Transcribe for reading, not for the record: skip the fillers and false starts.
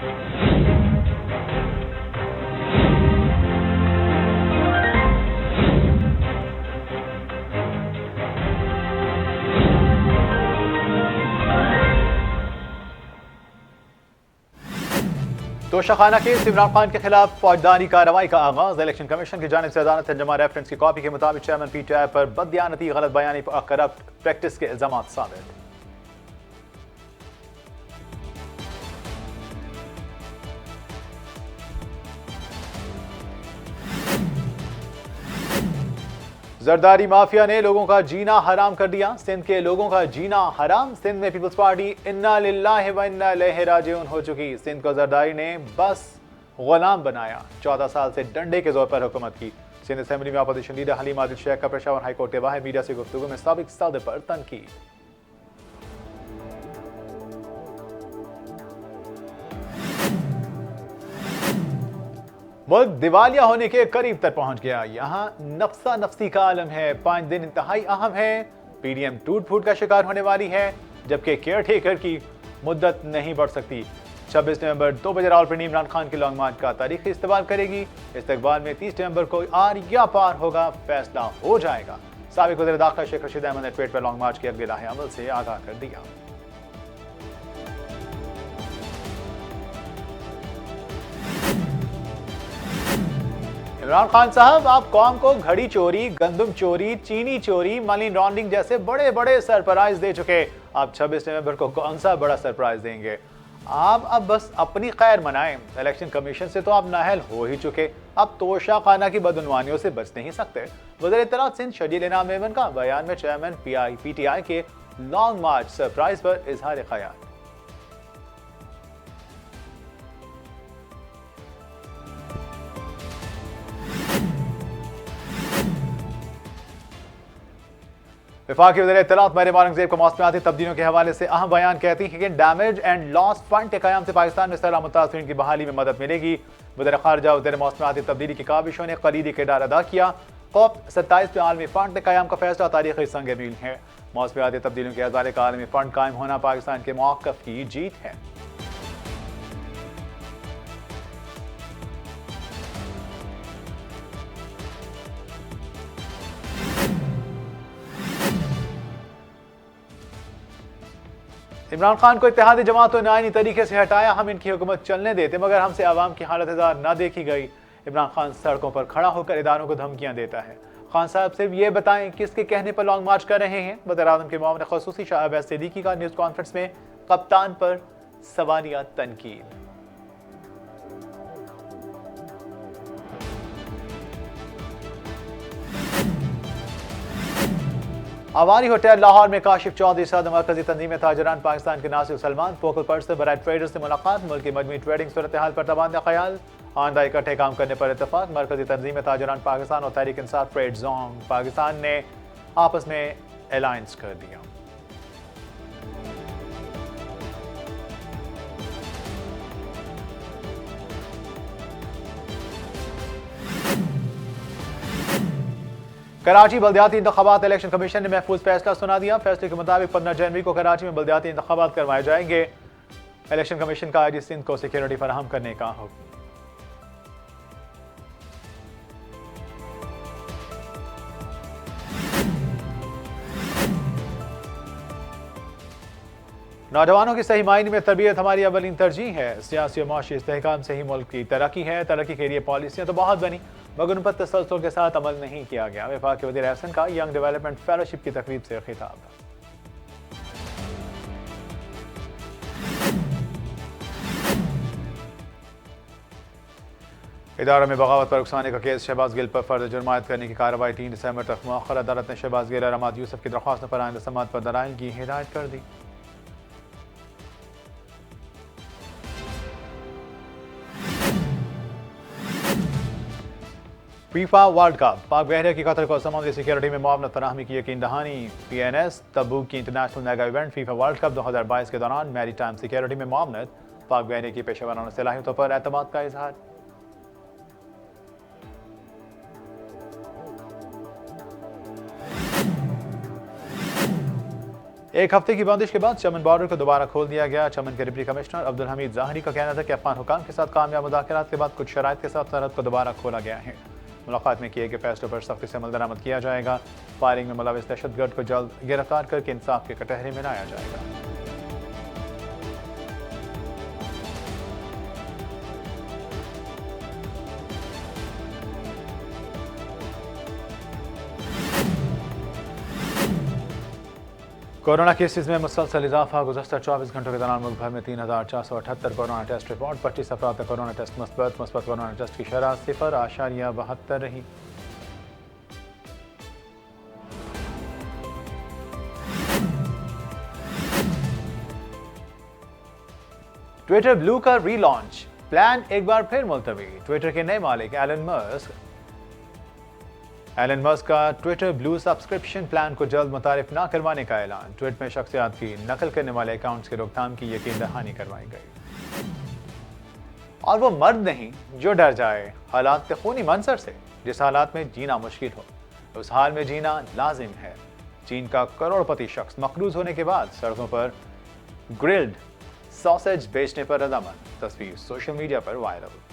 Toshakhana case Imran Khan के खिलाफ फौजदारी कार्रवाई का आगाज। इलेक्शन कमीशन की जानिब से अदालत जमा रेफरेंस की कॉपी के मुताबिक चेयरमैन पीटीआई पर बददियानती, गलत बयानी और करप्ट प्रैक्टिस के इल्जाम साबित। जरदारी माफिया ने लोगों का जीना हराम कर दिया। सिंध के लोगों का जीना हराम। सिंध में पीपल्स पार्टी इन्ना लिल्लाहि व इन्ना इलैहि राजिऊन हो चुकी। सिंध को जरदारी ने बस गुलाम बनाया। 14 साल से डंडे के जोर पर हुकूमत की। सिंध असेंबली में अपोजिशन लीडर हलीम आदिल शेख का पेशावर हाईकोर्ट के बाहर मीडिया से गुफ्तगू में साबिक सदर पर तनकीद। मुल्क दिवालिया होने के करीब तक पहुंच गया। यहां नफ्सा नफ्सी का आलम है। 5 दिन इंतहाई अहम है। पीडीएम टूट फूट का शिकार होने वाली है, जबकि केयर टेकर की मुद्दत नहीं बढ़ सकती। 26 नवंबर 2 बजे रावलपिंडी इमरान खान की लॉन्ग मार्च का तारीखी इस्तकबाल करेगी। इस्तकबाल में 30 नवंबर को आर या पार होगा, फैसला हो जाएगा। साबिक वज़ीर दाखिला शेख रशीद अहमद ने ट्वीट पर लॉन्ग मार्च के अगले लाहे अमल से आगाह कर दिया। इमरान खान साहब, आप कौम को घड़ी चोरी, गंदम चोरी, चीनी चोरी, मनी लॉन्ड्रिंग जैसे बड़े बड़े सरप्राइज दे चुके। आप 26 नवंबर को कौन सा बड़ा सरप्राइज देंगे? आप अब बस अपनी खैर मनाएं। इलेक्शन कमीशन से तो आप नाअहल हो ही चुके। अब तोशाखाना की बदउनवानियों से बच नहीं सकते। वज़ीर इत्तलात सिंध शजील इनाम मेमन का बयान में चेयरमैन पीटीआई के लॉन्ग मार्च सरप्राइज पर इजहार ख्याल। वफाकी वज़ीर इत्तलात मरियम औरंगज़ेब को मौसमियाती तब्दीलियों के हवाले से अहम बयान कहती है कि डैमेज एंड लॉस फंड के क़याम से पाकिस्तान में सैलाब मुतासरीन की बहाली में मदद मिलेगी। वज़ीर ख़ारिजा वज़ीर मौसमियाती तब्दीली की काविशों ने कलीदी किरदार अदा किया। COP27 में आलमी फंड के क़याम का फैसला तारीख़ी संग मील है। मौसमियाती तब्दीलियों के हवाले का आलमी फंड कायम होना पाकिस्तान के मौक़िफ़ की जीत है। इमरान खान को इत्तेहादी जमात तो नाइनी तरीके से हटाया। हम इनकी हुकूमत चलने देते, मगर हमसे आवाम की हालत हजार ना देखी गई। इमरान खान सड़कों पर खड़ा होकर इदारों को धमकियां देता है। खान साहब सिर्फ ये बताएं किसके कहने पर लॉन्ग मार्च कर रहे हैं? वज़ीर आज़म के मामले ख़ुसूसी शाह अब्बास सिद्दीकी का न्यूज़ कॉन्फ्रेंस में कप्तान पर सवालिया तनकीद। अवानी होटल लाहौर में काशिफ चौधरी सदर मरकजी तंजीम ताजरान पाकिस्तान के नासिर सलमान फोकल पर्सन बराए ट्रेडर्स से मुलाकात। मुल्क की मजमूई ट्रेडिंग सूरत हाल पर तबादला ख्याल। आइंदा इकट्ठे काम करने पर इत्तफाक। मरकजी तंजीम ताजरान पाकिस्तान और तहरीक इंसाफ ट्रेड जोन पाकिस्तान ने आपस में अलायंस कर दिया। कराची बल्दियाती इंतखाबात। इलेक्शन कमीशन ने महफूज फैसला सुना दिया। फैसले के मुताबिक 15 जनवरी को कराची में बल्दियाती इंतखाबात करवाए जाएंगे। इलेक्शन कमीशन का आईजी सिंध को सिक्योरिटी फराहम करने का हुक्म। नौजवानों की सही मायने में तरबियत हमारी अवलीन तरजीह है। सियासी और माशी इस्तेहकाम से ही मुल्क की तरक्की है। तरक्की के लिए पॉलिसियाँ तो बहुत बनी, मगर उन पर तसलसल के साथ अमल नहीं किया गया। वफाकी वज़ीर एहसन का यंग डेवलपमेंट फेलोशिप की तकरीब से खिताब। इदारों में बगावत पर उकसाने का केस। शहबाज गिल पर फर्ज जुर्म आयद करने की कार्रवाई 3 दिसंबर तक मुअख्खर। अदालत ने शहबाज गिल और अहमद यूसुफ की दरख्वास्त पर आइंदा समाअत पर दलाइल की हिदायत कर दी। FIFA world cup. पाक बहरिया की कतर को समुद्री सिक्योरिटी में मुआवनत फराहमी की यकीन दहानी। PNS तबूक की international mega event FIFA world cup 2022 के दौरान मैरी टाइम सिक्योरिटी में मुआवनत। पाक बहरिया की पेशेवराना सलाहियतों पर एतमाद का इजहार। एक हफ्ते की बंदिश के बाद चमन बॉर्डर को दोबारा खोल दिया गया। चमन के डिप्टी कमिश्नर अब्दुल हमीद ज़ाहरी का कहना था कि अफगान हुकाम के साथ कामयाब मुज़ाकरात के बाद कुछ शराइत के साथ सरहद को दोबारा खोला गया है। मुलाकात में किए गए फैसलों पर सख्ती से अमल दरामद किया जाएगा। फायरिंग में मुलविस दहशतगर्द को जल्द गिरफ्तार करके इंसाफ के कटहरे में लाया जाएगा। कोरोना केसेस में मुसलसल इजाफा। गुज़श्ता 24 घंटों के दौरान मुल्क भर में 3,478 कोरोना टेस्ट रिपोर्ट। 25 अफराद का कोरोना टेस्ट मुस्बत कोरोना टेस्ट की शरह 0.72 रही। ट्विटर ब्लू का रीलॉन्च प्लान एक बार फिर मुलतवी। ट्विटर के नए मालिक एलन मस्क का ट्विटर ब्लू सब्सक्रिप्शन प्लान को जल्द मुतारिफ ना करवाने का ऐलान। ट्वीट में शख्सियात की नकल करने वाले अकाउंट्स की रोकथाम की यकीन दहानी करवाई गई। और वो मर्द नहीं जो डर जाए हालात के खूनी मंजर से। जिस हालात में जीना मुश्किल हो उस हाल में जीना लाजिम है। चीन का करोड़पति शख्स मकरूज होने के बाद सड़कों पर ग्रिल्ड सॉसेज बेचने पर रजामंद। तस्वीर सोशल मीडिया पर वायरल।